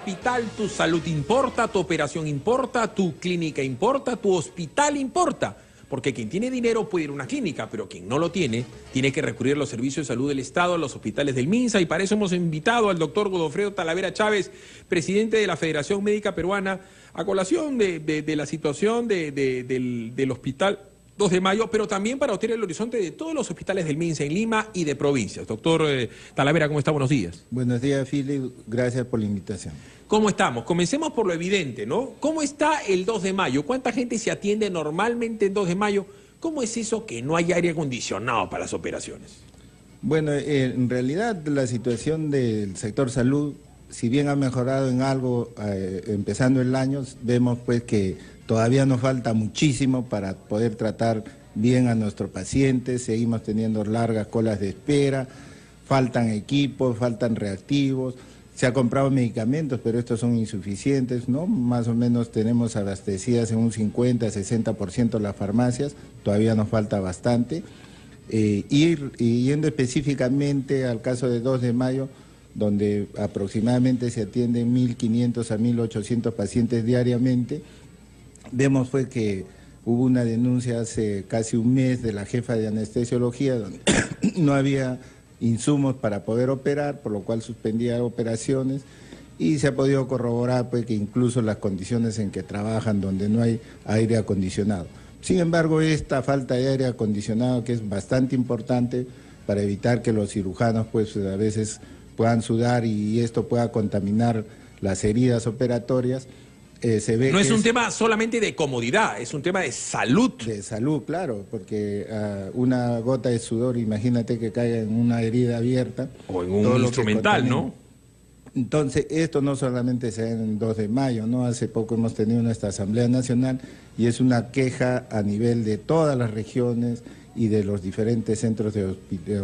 hospital, tu salud importa, tu operación importa, tu clínica importa, tu hospital importa. Porque quien tiene dinero puede ir a una clínica, pero quien no lo tiene que recurrir a los servicios de salud del Estado, a los hospitales del MINSA, y para eso hemos invitado al doctor Godofredo Talavera Chávez, presidente de la Federación Médica Peruana, a colación de la situación del hospital 2 de Mayo, pero también para obtener el horizonte de todos los hospitales del MINSA en Lima y de provincias. Doctor Talavera, ¿cómo está? Buenos días. Buenos días, Philip. Gracias por la invitación. ¿Cómo estamos? Comencemos por lo evidente, ¿no? ¿Cómo está el 2 de mayo? ¿Cuánta gente se atiende normalmente el 2 de mayo? ¿Cómo es eso que no hay aire acondicionado para las operaciones? Bueno, en realidad la situación del sector salud, si bien ha mejorado en algo empezando el año, vemos pues que todavía nos falta muchísimo para poder tratar bien a nuestros pacientes. Seguimos teniendo largas colas de espera, faltan equipos, faltan reactivos. Se ha comprado medicamentos, pero estos son insuficientes, ¿no? Más o menos tenemos abastecidas en un 50-60% las farmacias, todavía nos falta bastante. Y yendo específicamente al caso de 2 de mayo, donde aproximadamente se atienden 1.500 a 1.800 pacientes diariamente, vemos fue que hubo una denuncia hace casi un mes de la jefa de anestesiología, donde no había insumos para poder operar, por lo cual suspendía operaciones, y se ha podido corroborar pues que incluso las condiciones en que trabajan, donde no hay aire acondicionado. Sin embargo, esta falta de aire acondicionado, que es bastante importante para evitar que los cirujanos pues a veces puedan sudar y esto pueda contaminar las heridas operatorias, se ve no es un tema solamente de comodidad, es un tema de salud. De salud, claro, porque una gota de sudor, imagínate que caiga en una herida abierta. O en un instrumental, ¿no? Entonces, esto no solamente se da en 2 de mayo, ¿no? Hace poco hemos tenido nuestra Asamblea Nacional y es una queja a nivel de todas las regiones y de los diferentes centros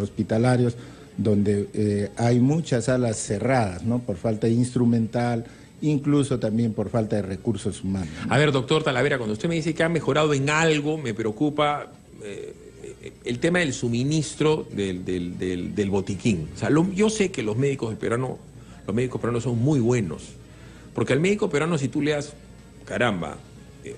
hospitalarios, donde hay muchas salas cerradas, ¿no? Por falta de instrumental, incluso también por falta de recursos humanos, ¿no? A ver, doctor Talavera, cuando usted me dice que ha mejorado en algo, me preocupa el tema del suministro del botiquín. O sea, yo sé que los médicos peruanos son muy buenos, porque al médico peruano, si tú le das, caramba,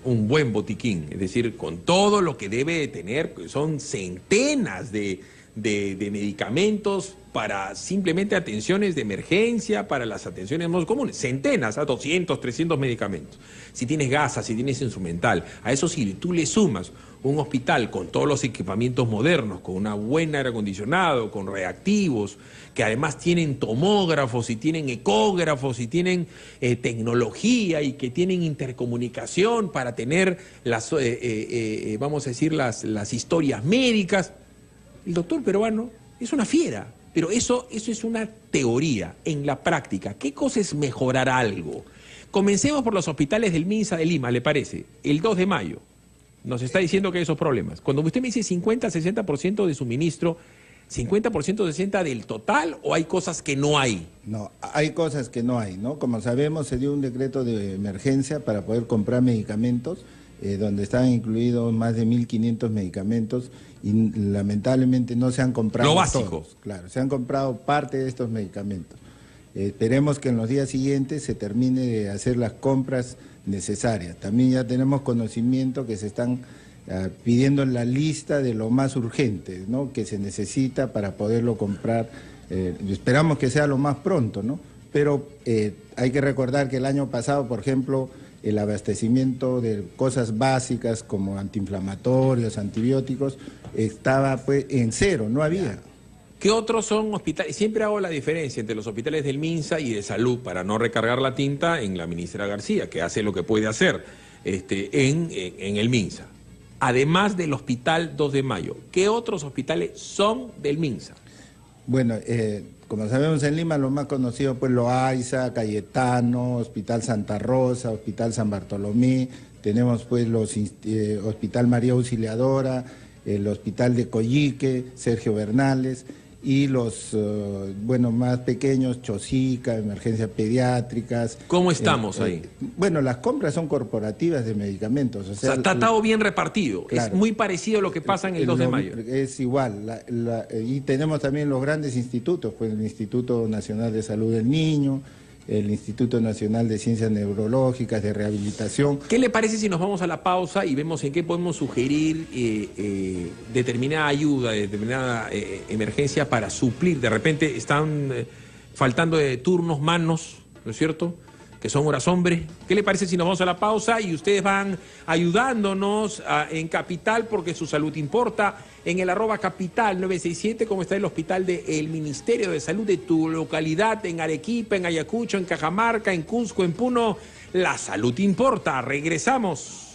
un buen botiquín, es decir, con todo lo que debe de tener, pues son centenas de medicamentos para simplemente atenciones de emergencia, para las atenciones más comunes, centenas, a 200, 300 medicamentos. Si tienes gasas, si tienes instrumental, a eso sí, tú le sumas un hospital con todos los equipamientos modernos, con una buena aire acondicionado, con reactivos, que además tienen tomógrafos y tienen ecógrafos y tienen tecnología y que tienen intercomunicación para tener las, vamos a decir, las historias médicas. El doctor peruano es una fiera, pero eso es una teoría. En la práctica, ¿qué cosa es mejorar algo? Comencemos por los hospitales del MINSA de Lima, ¿le parece? El 2 de mayo nos está diciendo que hay esos problemas. Cuando usted me dice 50-60% de suministro, ¿50%, 60% del total o hay cosas que no hay? No, hay cosas que no hay, ¿no? Como sabemos, se dio un decreto de emergencia para poder comprar medicamentos, donde estaban incluidos más de 1.500 medicamentos y lamentablemente no se han comprado. Lo básico. Todos, claro, se han comprado parte de estos medicamentos. Esperemos que en los días siguientes se termine de hacer las compras necesarias. También ya tenemos conocimiento que se están pidiendo la lista de lo más urgente, ¿no? Que se necesita para poderlo comprar. Esperamos que sea lo más pronto, ¿no? Pero hay que recordar que el año pasado, por ejemplo, el abastecimiento de cosas básicas como antiinflamatorios, antibióticos, estaba pues en cero, no había. ¿Qué otros son hospitales? Siempre hago la diferencia entre los hospitales del MINSA y de salud para no recargar la tinta en la ministra García, que hace lo que puede hacer en el MINSA. Además del hospital 2 de mayo, ¿qué otros hospitales son del MINSA? Bueno, como sabemos en Lima, lo más conocido pues Loaiza, Cayetano, Hospital Santa Rosa, Hospital San Bartolomé, tenemos pues los Hospital María Auxiliadora, el Hospital de Coyique, Sergio Bernales, y los, más pequeños, Chosica, emergencias pediátricas. ¿Cómo estamos ahí? Bueno, las compras son corporativas de medicamentos. O sea, está todo bien repartido, claro, es muy parecido a lo que pasa en el 2 de mayo. Es igual, y tenemos también los grandes institutos, pues el Instituto Nacional de Salud del Niño, el Instituto Nacional de Ciencias Neurológicas, de Rehabilitación. ¿Qué le parece si nos vamos a la pausa y vemos en qué podemos sugerir determinada ayuda, determinada emergencia para suplir? De repente están faltando de turnos, manos, ¿no es cierto?, que son horas hombre. ¿Qué le parece si nos vamos a la pausa y ustedes van ayudándonos en Capital, porque su salud importa, en el @Capital 967, como está el hospital del Ministerio de Salud de tu localidad, en Arequipa, en Ayacucho, en Cajamarca, en Cusco, en Puno? La salud importa. Regresamos.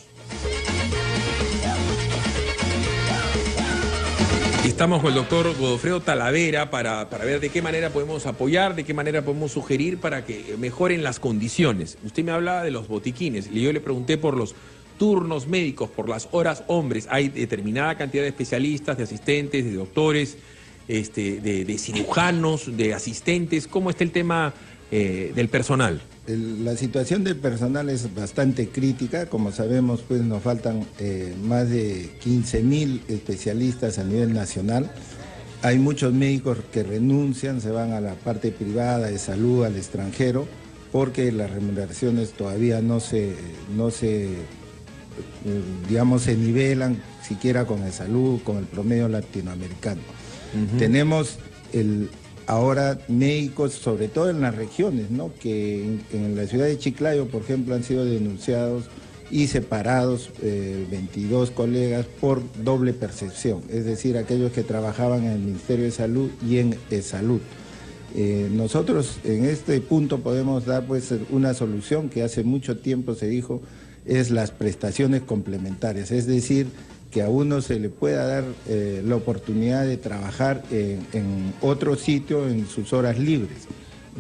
Estamos con el doctor Godofredo Talavera para ver de qué manera podemos apoyar, de qué manera podemos sugerir para que mejoren las condiciones. Usted me hablaba de los botiquines, y yo le pregunté por los turnos médicos, por las horas hombres. Hay determinada cantidad de especialistas, de asistentes, de doctores, de cirujanos, de asistentes. ¿Cómo está el tema del personal? La situación del personal es bastante crítica. Como sabemos, pues nos faltan más de 15.000 especialistas a nivel nacional. Hay muchos médicos que renuncian, se van a la parte privada de salud, al extranjero, porque las remuneraciones todavía no se nivelan siquiera con el salud, con el promedio latinoamericano. Tenemos ahora médicos, sobre todo en las regiones, ¿no?, que en la ciudad de Chiclayo, por ejemplo, han sido denunciados y separados 22 colegas por doble percepción, es decir, aquellos que trabajaban en el Ministerio de Salud y en Salud. Nosotros en este punto podemos dar pues una solución que hace mucho tiempo se dijo, es las prestaciones complementarias, es decir, que a uno se le pueda dar la oportunidad de trabajar en otro sitio en sus horas libres.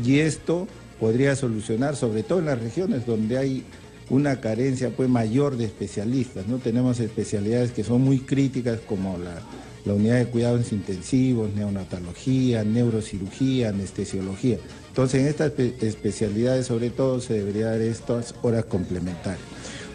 Y esto podría solucionar, sobre todo en las regiones donde hay una carencia pues mayor de especialistas, ¿no? Tenemos especialidades que son muy críticas, como la unidad de cuidados intensivos, neonatología, neurocirugía, anestesiología. Entonces en estas especialidades sobre todo se debería dar estas horas complementarias.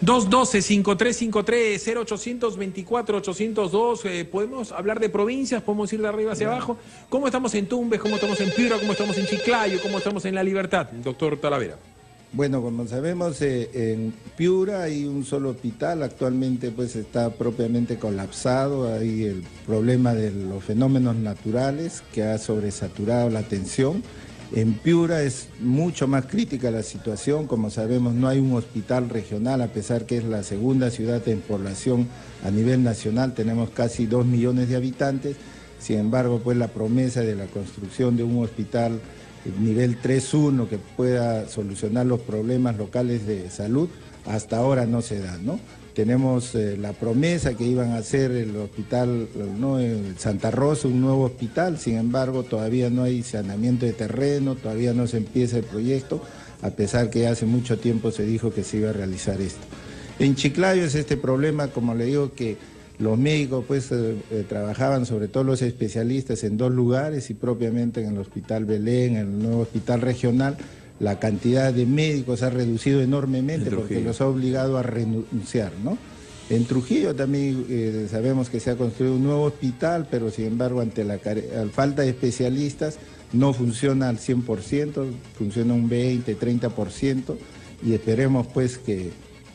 212-5353, 0824-802. Podemos hablar de provincias, podemos ir de arriba hacia abajo. ¿Cómo estamos en Tumbes? ¿Cómo estamos en Piura? ¿Cómo estamos en Chiclayo? ¿Cómo estamos en La Libertad? Doctor Talavera. Bueno, como sabemos, en Piura hay un solo hospital, actualmente pues está propiamente colapsado, hay el problema de los fenómenos naturales que ha sobresaturado la atención. En Piura es mucho más crítica la situación, como sabemos no hay un hospital regional, a pesar que es la segunda ciudad en población a nivel nacional, tenemos casi 2 millones de habitantes, sin embargo pues la promesa de la construcción de un hospital nivel 3.1 que pueda solucionar los problemas locales de salud, hasta ahora no se da, ¿no? Tenemos la promesa que iban a hacer el hospital, ¿no?, en Santa Rosa, un nuevo hospital, sin embargo todavía no hay saneamiento de terreno, todavía no se empieza el proyecto, a pesar que hace mucho tiempo se dijo que se iba a realizar esto. En Chiclayo es este problema, como le digo, que los médicos pues trabajaban, sobre todo los especialistas, en 2 lugares y propiamente en el Hospital Belén, en el nuevo hospital regional. La cantidad de médicos ha reducido enormemente porque los ha obligado a renunciar, ¿no? En Trujillo también sabemos que se ha construido un nuevo hospital, pero sin embargo ante la falta de especialistas no funciona al 100%, funciona un 20, 30%, y esperemos pues que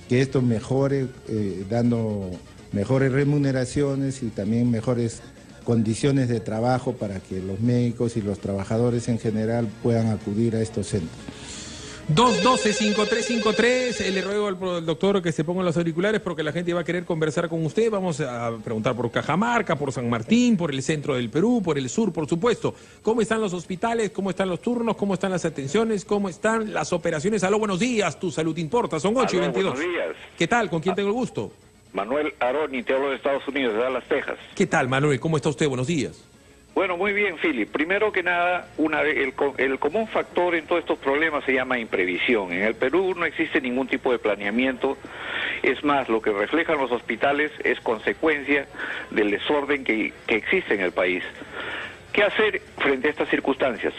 esto mejore, dando mejores remuneraciones y también mejores condiciones de trabajo para que los médicos y los trabajadores en general puedan acudir a estos centros. 212-5353, le ruego al doctor que se pongan los auriculares porque la gente va a querer conversar con usted. Vamos a preguntar por Cajamarca, por San Martín, por el centro del Perú, por el sur, por supuesto. ¿Cómo están los hospitales? ¿Cómo están los turnos? ¿Cómo están las atenciones? ¿Cómo están las operaciones? Aló, buenos días, tu salud importa, son 8:22. Buenos días. ¿Qué tal? ¿Con quién tengo el gusto? Manuel Aroni, te hablo de Estados Unidos, de Dallas, Texas. ¿Qué tal, Manuel? ¿Cómo está usted? Buenos días. Bueno, muy bien, Philip. Primero que nada, el común factor en todos estos problemas se llama imprevisión. En el Perú no existe ningún tipo de planeamiento. Es más, lo que reflejan los hospitales es consecuencia del desorden que existe en el país. ¿Qué hacer frente a estas circunstancias?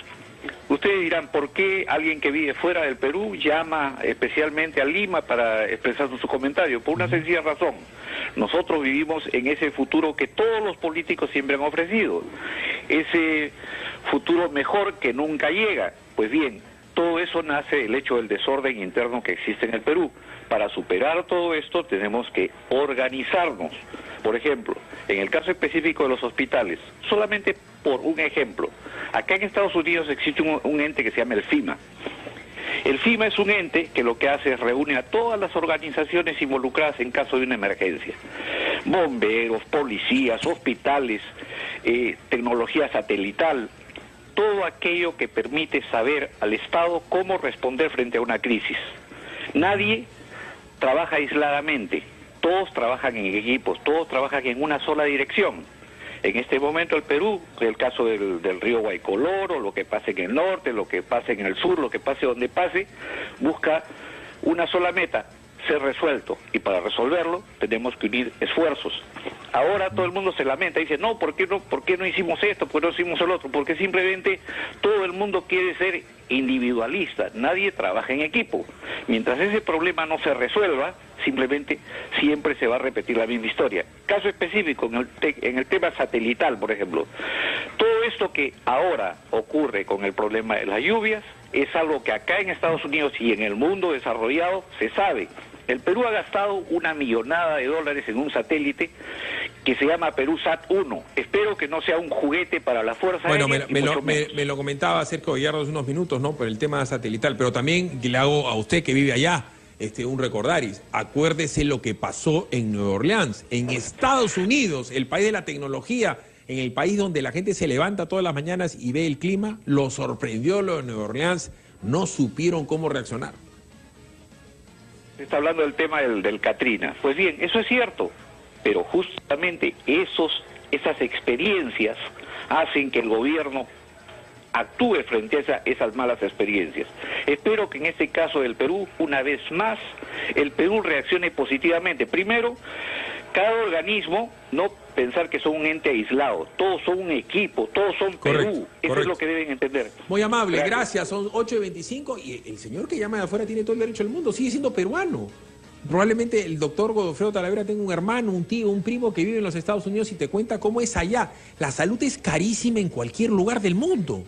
Ustedes dirán, ¿por qué alguien que vive fuera del Perú llama especialmente a Lima para expresar su comentario? Por una sencilla razón. Nosotros vivimos en ese futuro que todos los políticos siempre han ofrecido. Ese futuro mejor que nunca llega. Pues bien, Todo eso nace del hecho del desorden interno que existe en el Perú. Para superar todo esto tenemos que organizarnos. Por ejemplo, en el caso específico de los hospitales, solamente por un ejemplo, acá en Estados Unidos existe un ente que se llama el FEMA. El FEMA es un ente que lo que hace es reúne a todas las organizaciones involucradas en caso de una emergencia. Bomberos, policías, hospitales, tecnología satelital, todo aquello que permite saber al Estado cómo responder frente a una crisis. Nadie trabaja aisladamente, todos trabajan en equipos, todos trabajan en una sola dirección. En este momento el Perú, el caso del río Guaycoloro, lo que pase en el norte, lo que pase en el sur, lo que pase donde pase, busca una sola meta, ser resuelto. Y para resolverlo tenemos que unir esfuerzos. Ahora todo el mundo se lamenta, dice, no, ¿por qué no hicimos esto? ¿Por qué no hicimos el otro? Porque simplemente todo el mundo quiere ser individualista, nadie trabaja en equipo. Mientras ese problema no se resuelva, simplemente siempre se va a repetir la misma historia. Caso específico, en el tema satelital, por ejemplo, todo esto que ahora ocurre con el problema de las lluvias es algo que acá en Estados Unidos y en el mundo desarrollado se sabe. El Perú ha gastado $1 millonada en un satélite que se llama PeruSat-1. Espero que no sea un juguete para la Fuerza Aérea. Bueno, me lo comentaba Sergio Gallardo hace unos minutos, ¿no? Por el tema satelital, pero también le hago a usted que vive allá un recordaris. Acuérdese lo que pasó en Nueva Orleans, en Estados Unidos, el país de la tecnología, en el país donde la gente se levanta todas las mañanas y ve el clima. Lo sorprendió lo de Nueva Orleans, no supieron cómo reaccionar. Se está hablando del tema del Katrina. Pues bien, eso es cierto, pero justamente esas experiencias hacen que el gobierno actúe frente a esas malas experiencias. Espero que en este caso del Perú, una vez más, el Perú reaccione positivamente. Primero, cada organismo, no pensar que son un ente aislado, todos son un equipo, todos son Perú. Eso es lo que deben entender. Muy amable, gracias. Son 8:25 y el señor que llama de afuera tiene todo el derecho del mundo, sigue siendo peruano. Probablemente el doctor Godofredo Talavera tenga un hermano, un tío, un primo que vive en los Estados Unidos y te cuenta cómo es allá. La salud es carísima en cualquier lugar del mundo.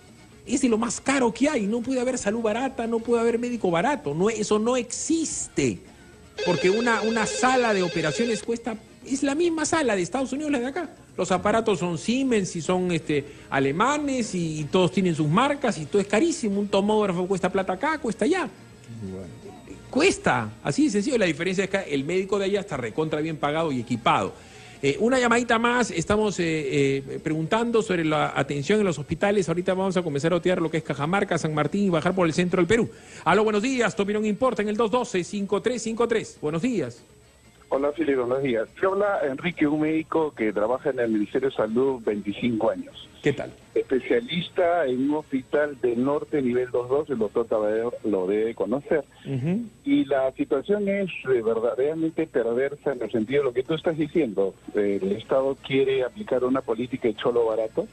Es de lo más caro que hay. No puede haber salud barata, no puede haber médico barato. No, eso no existe. Porque una sala de operaciones cuesta, es la misma sala de Estados Unidos, la de acá. Los aparatos son Siemens y son alemanes y todos tienen sus marcas y todo es carísimo. Un tomógrafo cuesta plata acá, cuesta allá. Bueno. Cuesta, así de sencillo. La diferencia es que el médico de allá está recontra bien pagado y equipado. Una llamadita más, estamos preguntando sobre la atención en los hospitales. Ahorita vamos a comenzar a otear lo que es Cajamarca, San Martín y bajar por el centro del Perú. Aló, buenos días, tu opinión importa en el 212-5353. Buenos días. Hola, Fili, buenos días. Se habla Enrique, un médico que trabaja en el Ministerio de Salud 25 años. ¿Qué tal? Especialista en un hospital del norte, nivel 2.2, el doctor Tabadero lo debe conocer. Y la situación es verdaderamente perversa en el sentido de lo que tú estás diciendo. El Estado quiere aplicar una política de cholo barato,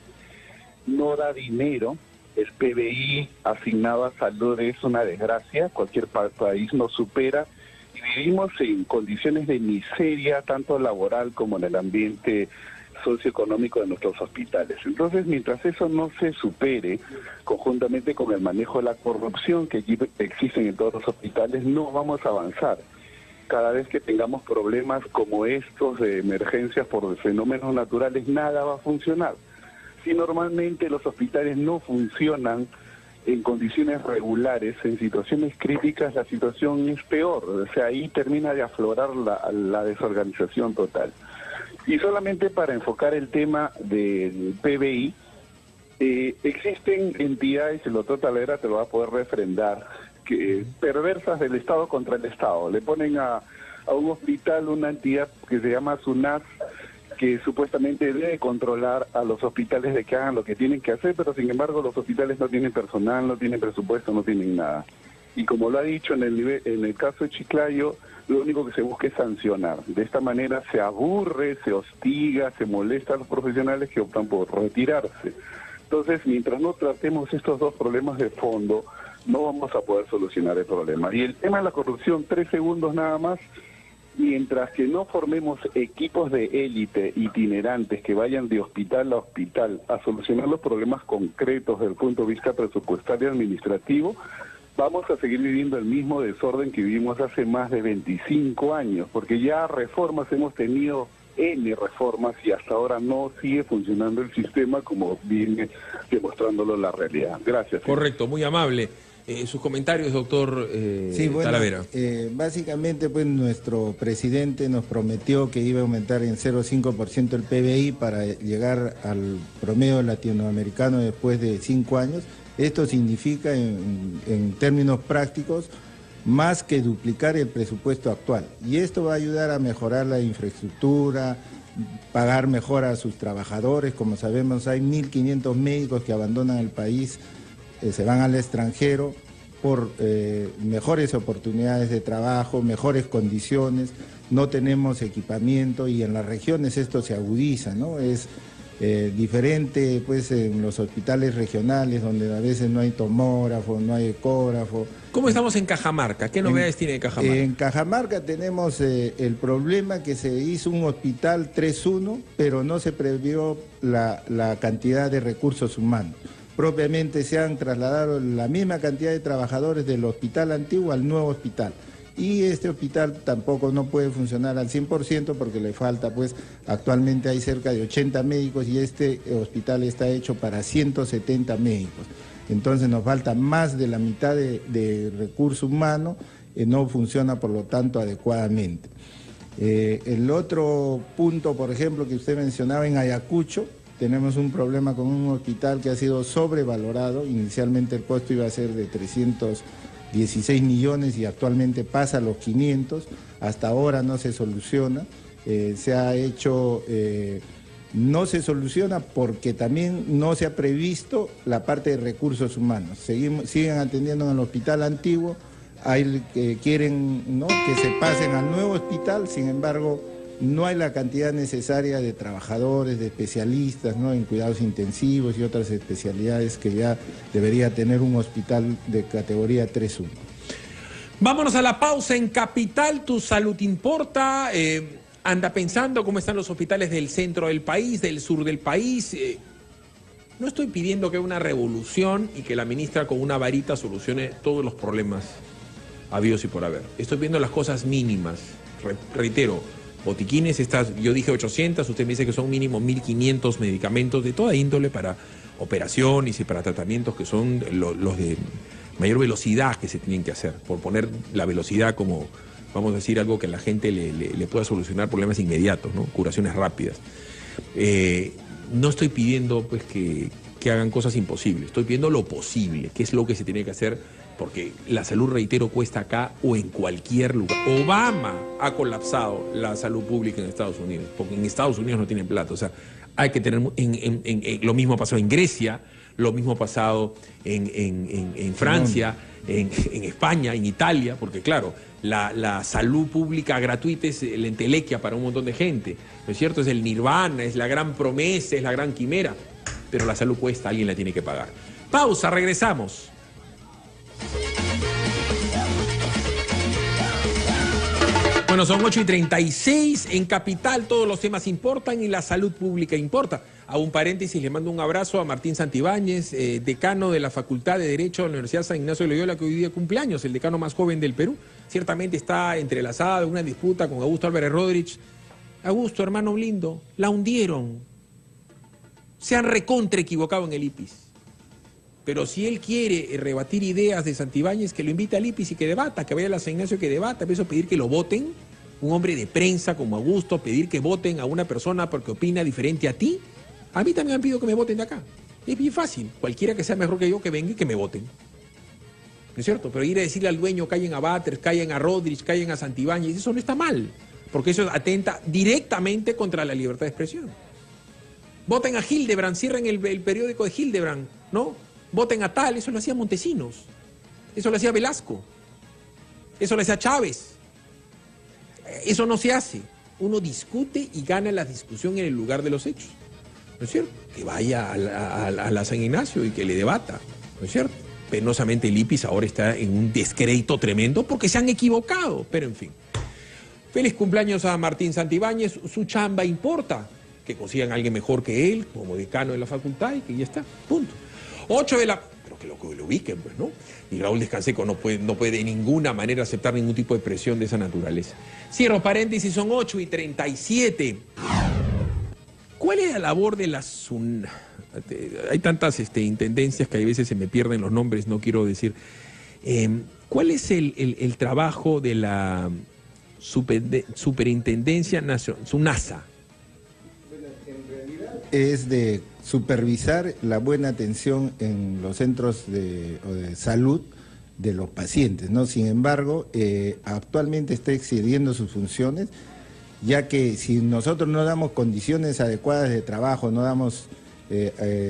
no da dinero, el PBI asignado a salud es una desgracia, cualquier país nos supera. Y vivimos en condiciones de miseria, tanto laboral como en el ambiente socioeconómico de nuestros hospitales. Entonces, mientras eso no se supere, conjuntamente con el manejo de la corrupción que existen en todos los hospitales, no vamos a avanzar. Cada vez que tengamos problemas como estos de emergencias por fenómenos naturales, nada va a funcionar. Si normalmente los hospitales no funcionan en condiciones regulares, en situaciones críticas, la situación es peor. O sea, ahí termina de aflorar la desorganización total. Y solamente para enfocar el tema del PBI, existen entidades, el doctor Talavera te lo va a poder refrendar, que perversas del Estado contra el Estado. Le ponen a un hospital una entidad que se llama SUNAS, que supuestamente debe controlar a los hospitales de que hagan lo que tienen que hacer, pero sin embargo los hospitales no tienen personal, no tienen presupuesto, no tienen nada. Y como lo ha dicho en el caso de Chiclayo, lo único que se busca es sancionar. De esta manera se aburre, se hostiga, se molesta a los profesionales que optan por retirarse. Entonces, mientras no tratemos estos dos problemas de fondo, no vamos a poder solucionar el problema. Y el tema de la corrupción, 3 segundos nada más. Mientras que no formemos equipos de élite itinerantes que vayan de hospital a hospital a solucionar los problemas concretos desde el punto de vista presupuestario y administrativo, vamos a seguir viviendo el mismo desorden que vivimos hace más de 25 años, porque ya reformas hemos tenido N reformas y hasta ahora no sigue funcionando el sistema como viene demostrándolo la realidad. Gracias. Correcto, muy amable. Sus comentarios, doctor Talavera. Básicamente, pues nuestro presidente nos prometió que iba a aumentar en 0,5% el PBI para llegar al promedio latinoamericano después de 5 años. Esto significa, en términos prácticos, más que duplicar el presupuesto actual. Y esto va a ayudar a mejorar la infraestructura, pagar mejor a sus trabajadores. Como sabemos, hay 1.500 médicos que abandonan el país, se van al extranjero por mejores oportunidades de trabajo, mejores condiciones, no tenemos equipamiento y en las regiones esto se agudiza, ¿no? Es diferente pues en los hospitales regionales donde a veces no hay tomógrafo, no hay ecógrafo. ¿Cómo estamos en Cajamarca? ¿Qué novedades tiene Cajamarca? En Cajamarca tenemos el problema que se hizo un hospital 3-1, pero no se previó la cantidad de recursos humanos. Propiamente se han trasladado la misma cantidad de trabajadores del hospital antiguo al nuevo hospital. Y este hospital tampoco no puede funcionar al 100% porque le falta, pues actualmente hay cerca de 80 médicos y este hospital está hecho para 170 médicos. Entonces nos falta más de la mitad de recurso humano, no funciona por lo tanto adecuadamente. El otro punto, por ejemplo, que usted mencionaba en Ayacucho, tenemos un problema con un hospital que ha sido sobrevalorado. Inicialmente el costo iba a ser de 316 millones y actualmente pasa a los 500. Hasta ahora no se soluciona. Se ha hecho, no se soluciona porque también no se ha previsto la parte de recursos humanos. Siguen atendiendo en el hospital antiguo, hay que quieren, ¿no?, que se pasen al nuevo hospital, sin embargo no hay la cantidad necesaria de trabajadores, de especialistas, ¿no?, en cuidados intensivos y otras especialidades que ya debería tener un hospital de categoría 3-1. Vámonos a la pausa en Capital, tu salud importa. Anda pensando cómo están los hospitales del centro del país, del sur del país. No estoy pidiendo que haya una revolución y que la ministra con una varita solucione todos los problemas habidos y por haber. Estoy viendo las cosas mínimas. Reitero, botiquines, yo dije 800, usted me dice que son mínimo 1.500 medicamentos de toda índole para operaciones y para tratamientos que son los de mayor velocidad que se tienen que hacer, por poner la velocidad como, vamos a decir, algo que a la gente le pueda solucionar problemas inmediatos, ¿no? Curaciones rápidas. No estoy pidiendo pues que hagan cosas imposibles, estoy pidiendo lo posible, que es lo que se tiene que hacer, porque la salud, reitero, cuesta acá o en cualquier lugar. Obama ha colapsado la salud pública en Estados Unidos, porque en Estados Unidos no tienen plata. O sea, hay que tener, lo mismo ha pasado en Grecia, lo mismo ha pasado en Francia, en España, en Italia, porque claro, la salud pública gratuita es la entelequia para un montón de gente, ¿no es cierto? Es el nirvana, es la gran promesa, es la gran quimera, pero la salud cuesta, alguien la tiene que pagar. Pausa, regresamos. Bueno, son 8:36 en Capital, todos los temas importan y la salud pública importa. A un paréntesis, le mando un abrazo a Martín Santibáñez, decano de la Facultad de Derecho de la Universidad San Ignacio de Loyola, que hoy día cumpleaños, el decano más joven del Perú. Ciertamente está entrelazado en una disputa con Augusto Álvarez Rodríguez. Augusto, hermano lindo, la hundieron. Se han recontra equivocado en el IPIS. Pero si él quiere rebatir ideas de Santibáñez, que lo invite al IPIS y que debata, que vaya a la San Ignacio, que debata. Empiezo a pedir que lo voten, un hombre de prensa como Augusto, pedir que voten a una persona porque opina diferente a ti. A mí también han pedido que me voten de acá. Es bien fácil, cualquiera que sea mejor que yo, que venga y que me voten. ¿No es cierto? Pero ir a decirle al dueño, callen a Batres, callen a Rodríguez, callen a Santibáñez, eso no está mal, porque eso atenta directamente contra la libertad de expresión. Voten a Hildebrand, cierren el periódico de Hildebrand, ¿no? Voten a tal, eso lo hacía Montesinos, eso lo hacía Velasco, eso lo hacía Chávez. Eso no se hace. Uno discute y gana la discusión en el lugar de los hechos, ¿no es cierto? Que vaya a la San Ignacio y que le debata, ¿no es cierto? Penosamente el IPIS ahora está en un descrédito tremendo porque se han equivocado, pero en fin. Feliz cumpleaños a Martín Santibáñez, su chamba importa, que consigan a alguien mejor que él, como decano de la facultad y que ya está, punto. 8 de la... ¿Pero que lo ubiquen, pues, ¿no? Y Raúl Descanseco no puede de ninguna manera aceptar ningún tipo de presión de esa naturaleza. Cierro paréntesis, son 8:37. ¿Cuál es la labor de la SUNASA? Hay tantas intendencias que a veces se me pierden los nombres, no quiero decir. ¿Cuál es el trabajo de la Superintendencia Nacional, SUNASA? Bueno, en realidad es de supervisar la buena atención en los centros de salud de los pacientes, ¿no? Sin embargo, actualmente está excediendo sus funciones, ya que si nosotros no damos condiciones adecuadas de trabajo, no damos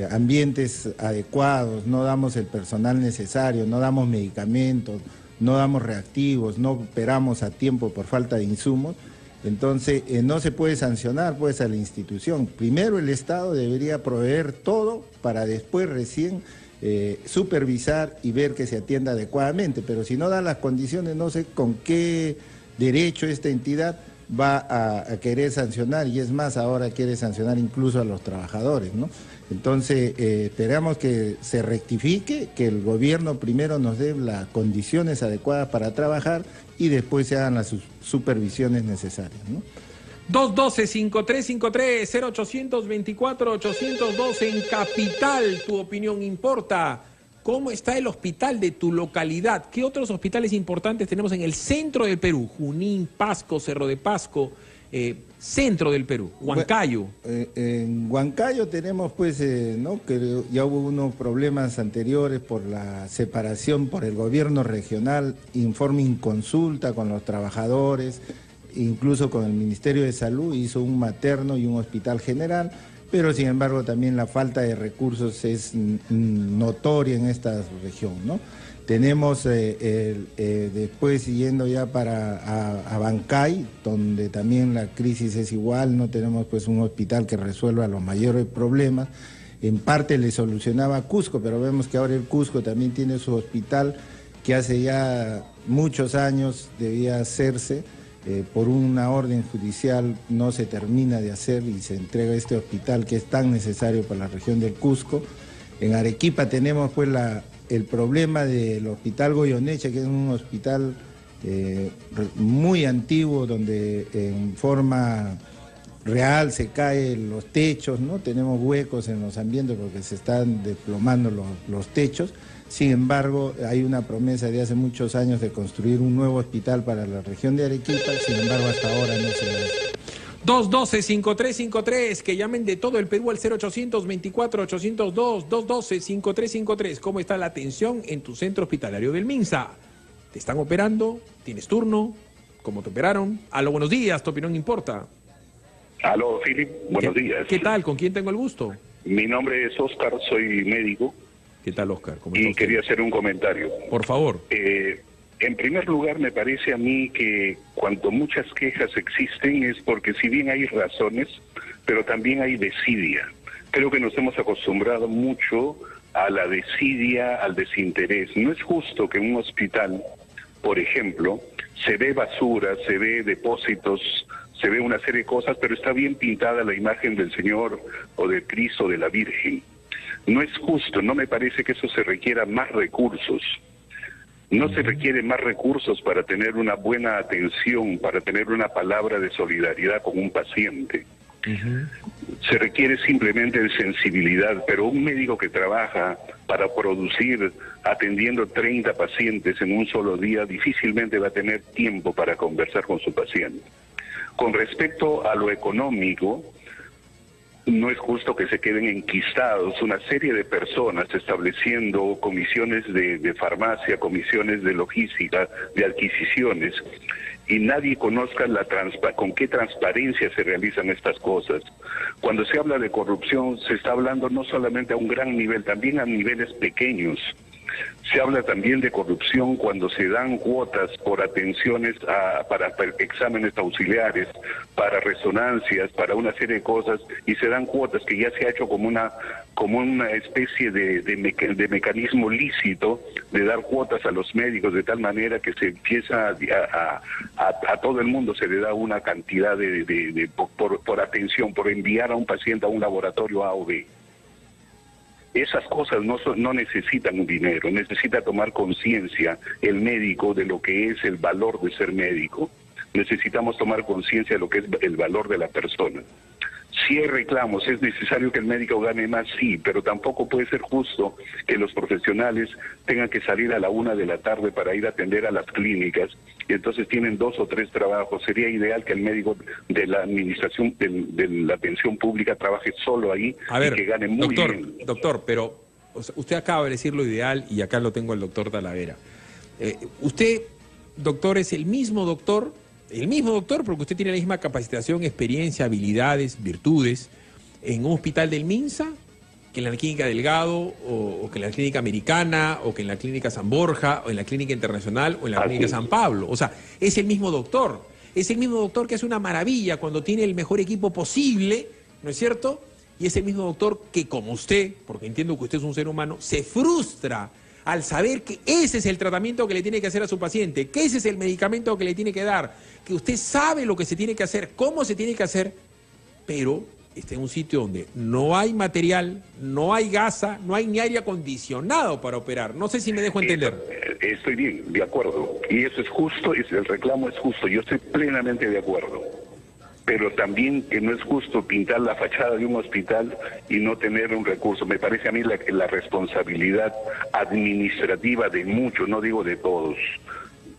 ambientes adecuados, no damos el personal necesario, no damos medicamentos, no damos reactivos, no operamos a tiempo por falta de insumos, entonces no se puede sancionar pues a la institución. Primero el Estado debería proveer todo para después recién supervisar y ver que se atienda adecuadamente, pero si no da las condiciones, no sé con qué derecho esta entidad va a querer sancionar, y es más, ahora quiere sancionar incluso a los trabajadores, ¿no? Entonces, esperamos que se rectifique, que el gobierno primero nos dé las condiciones adecuadas para trabajar y después se hagan las supervisiones necesarias, ¿no? 212-5353, 0824-812 en Capital, tu opinión importa. ¿Cómo está el hospital de tu localidad? ¿Qué otros hospitales importantes tenemos en el centro del Perú? Junín, Pasco, Cerro de Pasco, centro del Perú, Huancayo. En Huancayo tenemos pues, ¿no? que ya hubo unos problemas anteriores por la separación por el gobierno regional, informe inconsulta con los trabajadores, incluso con el Ministerio de Salud, hizo un materno y un hospital general, pero sin embargo también la falta de recursos es notoria en esta región, ¿no? Tenemos después yendo ya a Bancay, donde también la crisis es igual, no tenemos pues un hospital que resuelva los mayores problemas. En parte le solucionaba a Cusco, pero vemos que ahora el Cusco también tiene su hospital que hace ya muchos años debía hacerse. Por una orden judicial no se termina de hacer y se entrega este hospital que es tan necesario para la región del Cusco. En Arequipa tenemos pues el problema del hospital Goyoneche, que es un hospital muy antiguo donde en forma real se caen los techos, ¿no? Tenemos huecos en los ambientes porque se están desplomando los techos. Sin embargo, hay una promesa de hace muchos años de construir un nuevo hospital para la región de Arequipa, sin embargo, hasta ahora no se hace. 212-5353, que llamen de todo el Perú al 0800-24-802, 212-5353. ¿Cómo está la atención en tu centro hospitalario del MINSA? ¿Te están operando? ¿Tienes turno? ¿Cómo te operaron? Aló, buenos días, tu opinión importa. Aló, Philip, buenos días. ¿Qué tal? ¿Con quién tengo el gusto? Mi nombre es Oscar, soy médico. ¿Qué tal, Oscar? ¿Cómo está y usted? Quería hacer un comentario. Por favor. En primer lugar, me parece a mí que cuando muchas quejas existen es porque si bien hay razones, pero también hay desidia. Creo que nos hemos acostumbrado mucho a la desidia, al desinterés. No es justo que en un hospital, por ejemplo, se ve basura, se ve depósitos, se ve una serie de cosas, pero está bien pintada la imagen del Señor o de Cristo o de la Virgen. No es justo, no me parece que eso se requiera más recursos. No se requiere más recursos para tener una buena atención, para tener una palabra de solidaridad con un paciente. Se requiere simplemente de sensibilidad, pero un médico que trabaja para producir atendiendo 30 pacientes en un solo día difícilmente va a tener tiempo para conversar con su paciente. Con respecto a lo económico, no es justo que se queden enquistados una serie de personas estableciendo comisiones de farmacia, comisiones de logística, de adquisiciones, y nadie conozca con qué transparencia se realizan estas cosas. Cuando se habla de corrupción, se está hablando no solamente a un gran nivel, también a niveles pequeños. Se habla también de corrupción cuando se dan cuotas por atenciones para exámenes auxiliares, para resonancias, para una serie de cosas, y se dan cuotas que ya se ha hecho como una especie de mecanismo lícito de dar cuotas a los médicos, de tal manera que se empieza a todo el mundo se le da una cantidad por atención, por enviar a un paciente a un laboratorio A o B. Esas cosas no necesitan un dinero, necesita tomar conciencia el médico de lo que es el valor de ser médico. Necesitamos tomar conciencia de lo que es el valor de la persona. Si hay reclamos, es necesario que el médico gane más, sí, pero tampoco puede ser justo que los profesionales tengan que salir a la 1 de la tarde para ir a atender a las clínicas y entonces tienen 2 o 3 trabajos. Sería ideal que el médico de la administración de la atención pública trabaje solo ahí y que gane muy bien. Doctor, pero usted acaba de decir lo ideal y acá lo tengo el doctor Talavera. Usted, doctor, es el mismo doctor porque usted tiene la misma capacitación, experiencia, habilidades, virtudes en un hospital del MINSA que en la Clínica Delgado o que en la Clínica Americana o que en la Clínica San Borja o en la Clínica Internacional o en la Clínica San Pablo. O sea, es el mismo doctor. Es el mismo doctor que hace una maravilla cuando tiene el mejor equipo posible, ¿no es cierto? Y es el mismo doctor que, como usted, porque entiendo que usted es un ser humano, se frustra al saber que ese es el tratamiento que le tiene que hacer a su paciente, que ese es el medicamento que le tiene que dar, que usted sabe lo que se tiene que hacer, cómo se tiene que hacer, pero está en un sitio donde no hay material, no hay gasa, no hay ni aire acondicionado para operar. No sé si me dejo entender. Estoy bien, de acuerdo. Y eso es justo, el reclamo es justo. Yo estoy plenamente de acuerdo. Pero también que no es justo pintar la fachada de un hospital y no tener un recurso. Me parece a mí la responsabilidad administrativa de muchos, no digo de todos,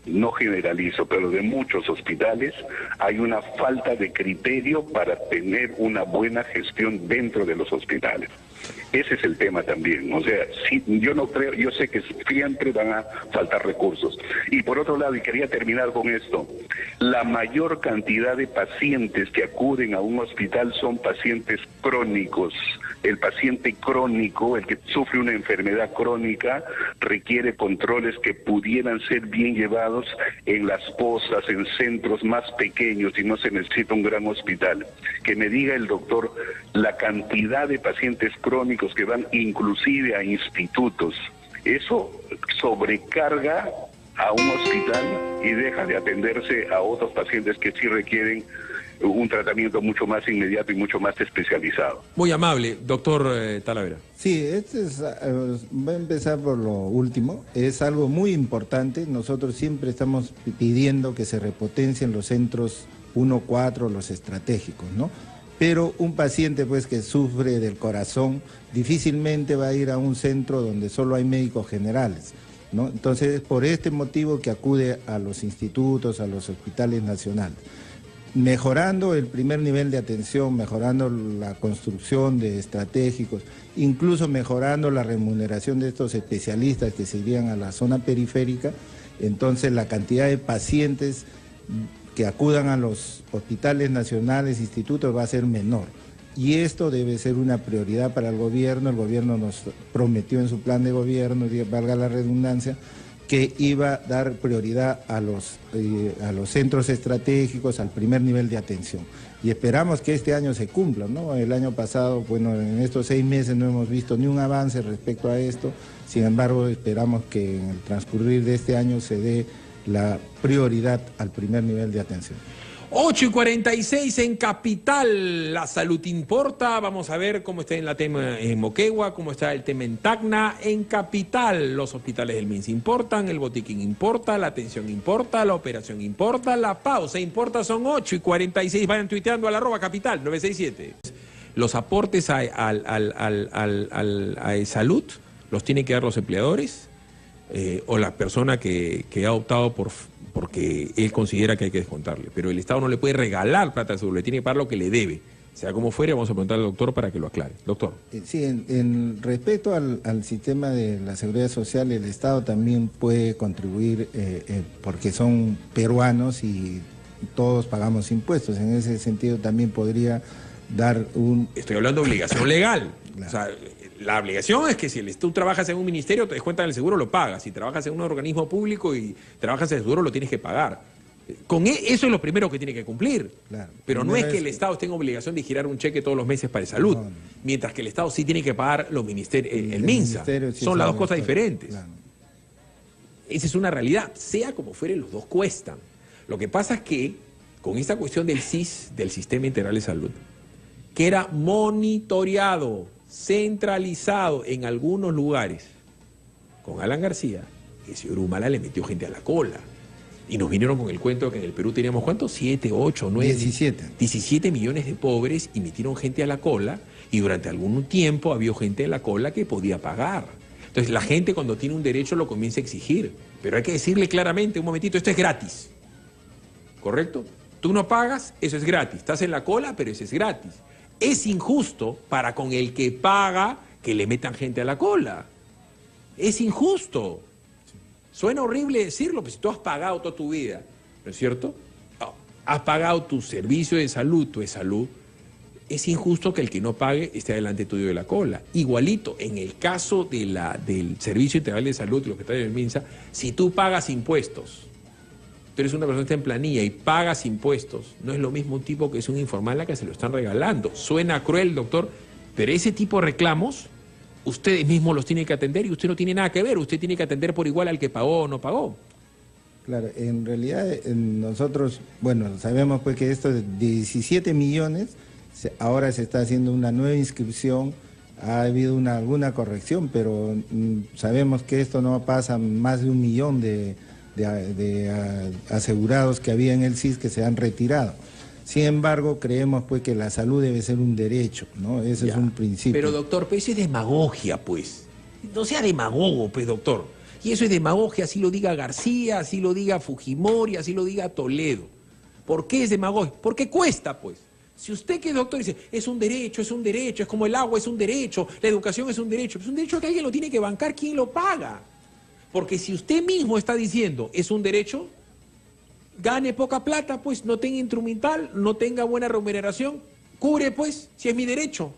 no generalizo, pero de muchos hospitales hay una falta de criterio para tener una buena gestión dentro de los hospitales. Ese es el tema también. O sea, sí, yo no creo, yo sé que siempre van a faltar recursos. Y por otro lado, y quería terminar con esto, la mayor cantidad de pacientes que acuden a un hospital son pacientes crónicos. El paciente crónico, el que sufre una enfermedad crónica, requiere controles que pudieran ser bien llevados en las posas, en centros más pequeños, y no se necesita un gran hospital. Que me diga el doctor la cantidad de pacientes crónicos que van inclusive a institutos. Eso sobrecarga a un hospital y deja de atenderse a otros pacientes que sí requieren un tratamiento mucho más inmediato y mucho más especializado. Muy amable, doctor Talavera. Sí, voy a empezar por lo último. Es algo muy importante. Nosotros siempre estamos pidiendo que se repotencien los centros 1-4, los estratégicos, ¿no? Pero un paciente pues que sufre del corazón difícilmente va a ir a un centro donde solo hay médicos generales, ¿no? Entonces es por este motivo que acude a los institutos, a los hospitales nacionales. Mejorando el primer nivel de atención, mejorando la construcción de estratégicos, incluso mejorando la remuneración de estos especialistas que se irían a la zona periférica, entonces la cantidad de pacientes que acudan a los hospitales nacionales, institutos, va a ser menor. Y esto debe ser una prioridad para el gobierno nos prometió en su plan de gobierno, valga la redundancia, que iba a dar prioridad a los centros estratégicos, al primer nivel de atención. Y esperamos que este año se cumpla, ¿no? El año pasado, bueno, en estos 6 meses no hemos visto ni un avance respecto a esto, sin embargo esperamos que en el transcurrir de este año se dé la prioridad al primer nivel de atención. 8:46 en Capital, la salud importa. Vamos a ver cómo está el tema en Moquegua, cómo está el tema en Tacna. En Capital, los hospitales del MINSA importan, el botiquín importa, la atención importa, la operación importa, la pausa importa. Son 8:46, vayan tuiteando al @capital 967. Los aportes a salud los tienen que dar los empleadores o la persona que ha optado porque él considera que hay que descontarle. Pero el Estado no le puede regalar plata de seguro, le tiene que pagar lo que le debe. Sea como fuere, vamos a preguntar al doctor para que lo aclare. Doctor. Sí, en respecto al sistema de la seguridad social, el Estado también puede contribuir porque son peruanos y todos pagamos impuestos. En ese sentido también podría dar un... Estoy hablando de obligación legal. Claro. O sea, la obligación es que si tú trabajas en un ministerio, te descuentan el seguro, lo pagas. Si trabajas en un organismo público y trabajas en el seguro, lo tienes que pagar. Eso es lo primero que tiene que cumplir. Claro. Pero no es que el Estado tenga obligación de girar un cheque todos los meses para el salud, no. Mientras que el Estado sí tiene que pagar los ministerios, el MINSA. Sí, son las dos cosas diferentes. Claro. Esa es una realidad. Sea como fuere, los dos cuestan. Lo que pasa es que con esta cuestión del SIS, del Sistema Integral de Salud, que era monitoreado centralizado en algunos lugares con Alan García, el señor Humala le metió gente a la cola. Y nos vinieron con el cuento que en el Perú teníamos, ¿cuántos? 7, 8, 9... 17 millones de pobres y metieron gente a la cola, y durante algún tiempo había gente en la cola que podía pagar. Entonces la gente cuando tiene un derecho lo comienza a exigir, pero hay que decirle claramente, un momentito, esto es gratis, ¿correcto? Tú no pagas, eso es gratis. Estás en la cola, pero eso es gratis. Es injusto para con el que paga que le metan gente a la cola. Es injusto. Suena horrible decirlo, pero si tú has pagado toda tu vida, ¿no es cierto? Has pagado tu servicio de salud, tu de salud. Es injusto que el que no pague esté delante tuyo de la cola. Igualito, en el caso de del Servicio Integral de Salud, lo que está en el MINSA, si tú pagas impuestos, tú eres una persona que está en planilla y pagas impuestos, no es lo mismo un tipo que es un informal a que se lo están regalando. Suena cruel, doctor, pero ese tipo de reclamos ustedes mismos los tienen que atender y usted no tiene nada que ver. Usted tiene que atender por igual al que pagó o no pagó. Claro, en realidad nosotros, bueno, sabemos pues que esto de 17 millones, ahora se está haciendo una nueva inscripción, ha habido alguna corrección, pero sabemos que esto no pasa más de 1 millón de asegurados que había en el SIS que se han retirado. Sin embargo, creemos pues que la salud debe ser un derecho, ¿no? Ese es un principio. Pero doctor, pues eso es demagogia, pues. No sea demagogo, pues, doctor. Y eso es demagogia, así lo diga García, así lo diga Fujimori, así lo diga Toledo. ¿Por qué es demagogia? Porque cuesta, pues. Si usted que es doctor dice, es un derecho, es como el agua, es un derecho, la educación es un derecho que alguien lo tiene que bancar, ¿quién lo paga? Porque si usted mismo está diciendo, es un derecho, gane poca plata, pues, no tenga instrumental, no tenga buena remuneración, cubre, pues, si es mi derecho.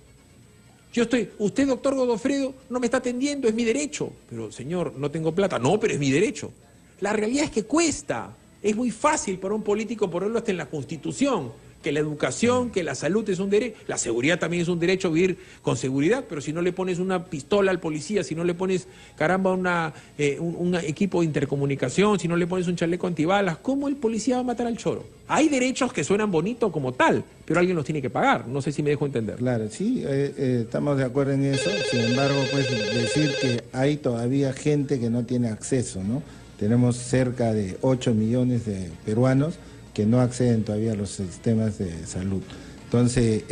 Usted, doctor Godofredo, no me está atendiendo, es mi derecho. Pero, señor, no tengo plata. No, pero es mi derecho. La realidad es que cuesta. Es muy fácil para un político ponerlo hasta en la Constitución, que la educación, que la salud es un derecho, la seguridad también es un derecho, vivir con seguridad, pero si no le pones una pistola al policía, si no le pones, caramba, un equipo de intercomunicación, si no le pones un chaleco antibalas, ¿cómo el policía va a matar al choro? Hay derechos que suenan bonitos como tal, pero alguien los tiene que pagar, no sé si me dejo entender. Claro, sí, estamos de acuerdo en eso, sin embargo, pues decir que hay todavía gente que no tiene acceso, ¿no? Tenemos cerca de 8 millones de peruanos que no acceden todavía a los sistemas de salud. Entonces,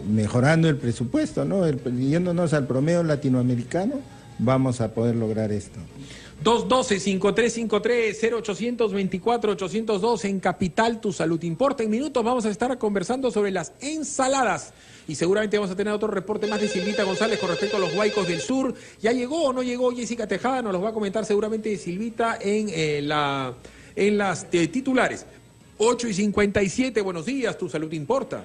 mejorando el presupuesto, ¿no? Yéndonos al promedio latinoamericano, vamos a poder lograr esto. 212-5353-0824-802 en Capital, tu salud importa. En minutos vamos a estar conversando sobre las ensaladas y seguramente vamos a tener otro reporte más de Silvita González con respecto a los huaicos del sur. ¿Ya llegó o no llegó Jessica Tejada? Nos los va a comentar seguramente Silvita en las titulares. 8:57, buenos días, tu salud importa.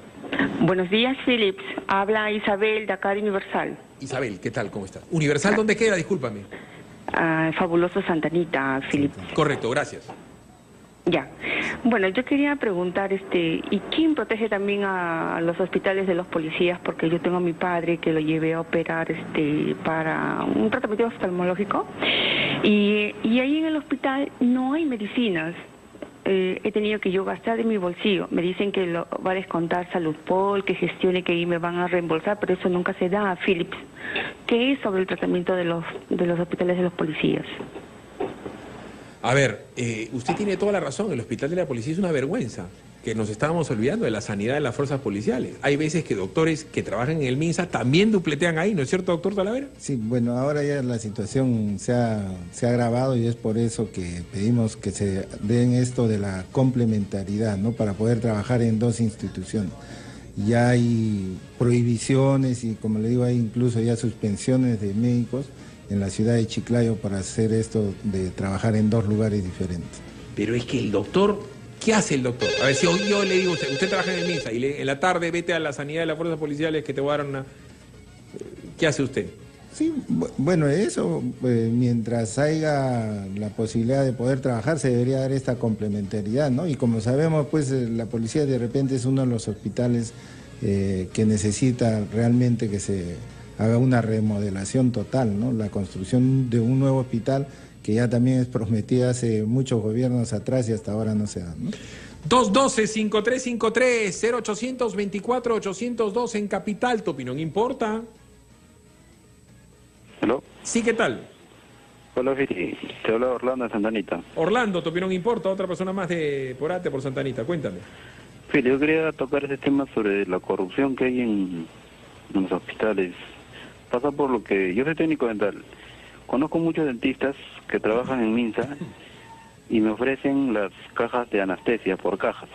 Buenos días, Philips. Habla Isabel de acá de Universal. Isabel, ¿qué tal? ¿Cómo estás? ¿Universal dónde queda? Discúlpame. Fabuloso Santa Anita, Philips. Correcto, gracias. Ya. Bueno, yo quería preguntar, ¿y quién protege también a los hospitales de los policías? Porque yo tengo a mi padre que lo llevé a operar, para un tratamiento oftalmológico. Y ahí en el hospital no hay medicinas. He tenido que yo gastar de mi bolsillo. Me dicen que lo va a descontar Saludpol, que gestione, que ahí me van a reembolsar, pero eso nunca se da, Philips. ¿Qué es sobre el tratamiento de los hospitales de los policías? A ver, usted tiene toda la razón, el hospital de la policía es una vergüenza, que nos estábamos olvidando de la sanidad de las fuerzas policiales. Hay veces que doctores que trabajan en el MINSA también dupletean ahí, ¿no es cierto, doctor Talavera? Sí, bueno, ahora ya la situación se ha agravado y es por eso que pedimos que se den esto de la complementariedad, ¿no? Para poder trabajar en dos instituciones. Ya hay prohibiciones y, como le digo, hay incluso ya suspensiones de médicos en la ciudad de Chiclayo para hacer esto de trabajar en dos lugares diferentes. Pero es que el doctor, ¿qué hace el doctor? A ver, si yo le digo, usted trabaja en el MINSA y en la tarde vete a la sanidad de las fuerzas policiales que te voy a dar una... ¿Qué hace usted? Sí, bueno, eso, mientras haya la posibilidad de poder trabajar, se debería dar esta complementariedad, ¿no? Y como sabemos, pues la policía de repente es uno de los hospitales que necesita realmente que se haga una remodelación total, ¿no? La construcción de un nuevo hospital que ya también es prometida hace muchos gobiernos atrás y hasta ahora no se da, ¿no? 212-5353-0824-802 en Capital, ¿tu opinión importa? Sí, ¿qué tal? Hola, Fili. Te habla Orlando de Santanita. Orlando, tu opinión importa, otra persona más de por Santanita, cuéntame. Fili, yo quería tocar ese tema sobre la corrupción que hay en los hospitales. Pasa por lo que yo soy técnico dental. Conozco muchos dentistas que trabajan en Minsa y me ofrecen las cajas de anestesia por cajas.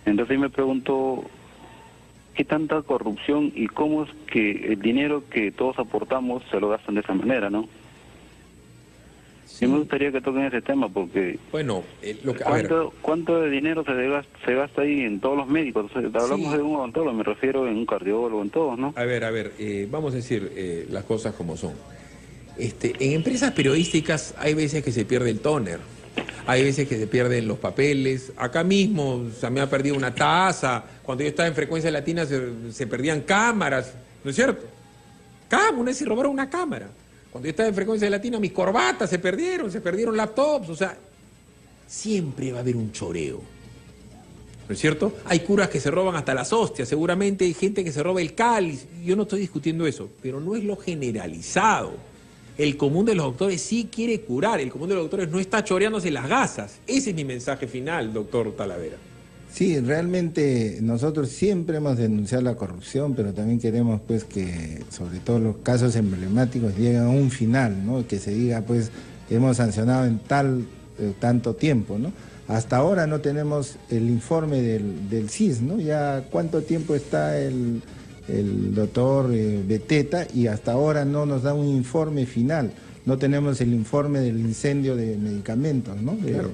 Entonces me pregunto, ¿qué tanta corrupción y cómo es que el dinero que todos aportamos se lo gastan de esa manera, no? Sí. Me gustaría que toquen ese tema porque... Bueno, ¿cuánto de dinero se gasta ahí en todos los médicos? O sea, hablamos de un odontólogo, me refiero en un cardiólogo, en todos, ¿no? A ver, vamos a decir las cosas como son. En empresas periodísticas hay veces que se pierde el tóner, hay veces que se pierden los papeles. Acá mismo se me ha perdido una taza, cuando yo estaba en Frecuencia Latina se perdían cámaras, ¿no es cierto? Una vez se robaron una cámara. Cuando yo estaba en Frecuencia Latina, mis corbatas se perdieron laptops, o sea, siempre va a haber un choreo, ¿no es cierto? Hay curas que se roban hasta las hostias, seguramente hay gente que se roba el cáliz, yo no estoy discutiendo eso, pero no es lo generalizado. El común de los doctores sí quiere curar, el común de los doctores no está choreándose las gasas. Ese es mi mensaje final, doctor Talavera. Sí, realmente nosotros siempre hemos denunciado la corrupción, pero también queremos pues que sobre todo los casos emblemáticos lleguen a un final, ¿no? Que se diga pues hemos sancionado en tanto tiempo, ¿no? Hasta ahora no tenemos el informe del CIS, ¿no? Ya cuánto tiempo está el doctor Beteta y hasta ahora no nos da un informe final, no tenemos el informe del incendio de medicamentos, ¿no? Claro.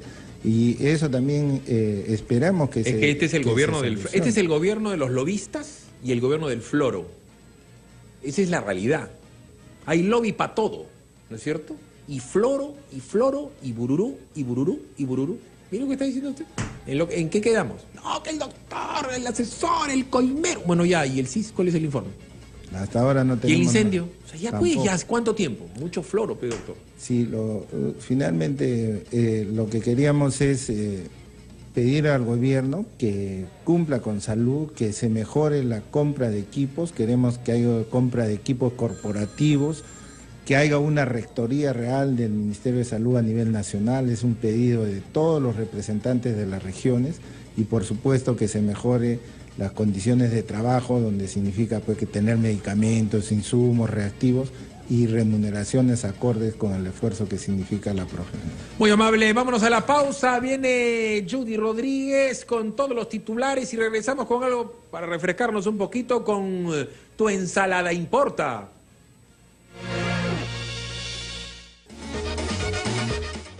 Y eso también esperamos que se... Es que este es el gobierno este es el gobierno de los lobistas y el gobierno del floro. Esa es la realidad. Hay lobby para todo, ¿no es cierto? Y floro, y bururú, y bururú, y bururú. ¿Miren lo que está diciendo usted? ¿En qué quedamos? No, que el doctor, el asesor, el coimero. Bueno, ya, ¿y el CIS? ¿Cuál es el informe? Hasta ahora no tenemos. ¿Y el incendio? O sea, ya pues, ya, ¿cuánto tiempo? Mucho floro, pero doctor. Sí, finalmente lo que queríamos es pedir al gobierno que cumpla con salud, que se mejore la compra de equipos. Queremos que haya compra de equipos corporativos, que haya una rectoría real del Ministerio de Salud a nivel nacional. Es un pedido de todos los representantes de las regiones y por supuesto que se mejore las condiciones de trabajo, donde significa pues que tener medicamentos, insumos, reactivos y remuneraciones acordes con el esfuerzo que significa la profesión. Muy amable, vámonos a la pausa. Viene Judy Rodríguez con todos los titulares y regresamos con algo para refrescarnos un poquito con Tu Ensalada Importa.